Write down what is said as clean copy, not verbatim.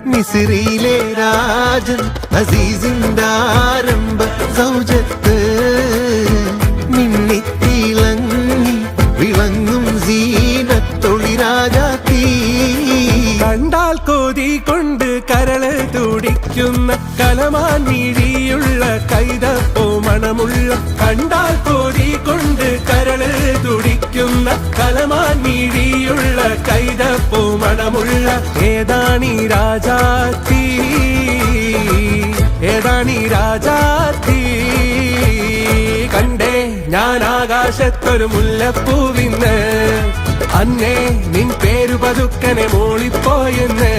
മിസ്രിയിലെ രാജൻ അസീസിന്റെ ആരംഭ സൗജത്ത് മിന്നിത്തിളങ്ങി വിളങ്ങും സീനത്തൊളി രാജാത്തി കണ്ടാൽ കൊതി കൊണ്ട് കരള് തുടിക്കുന്ന കലമാൻ മിഴിയുള്ള കൈതപ്പോ മണമുള്ള കണ്ടാൽ കൊതി കൊണ്ട് കരള് തുടിക്കുന്ന കലമാൻ മിഴിയുള്ള കൈതപ്പോ മണമുള്ള ഏതാണീ രാജാത്തി ഏതാണീ രാജാത്തി കണ്ടേ ഞാൻ ആകാശത്തൊരു മുല്ലപ്പൂവിന്ന് അന്നേ നിൻ പേരു പതുക്കനെ മോളിപ്പോയെന്ന്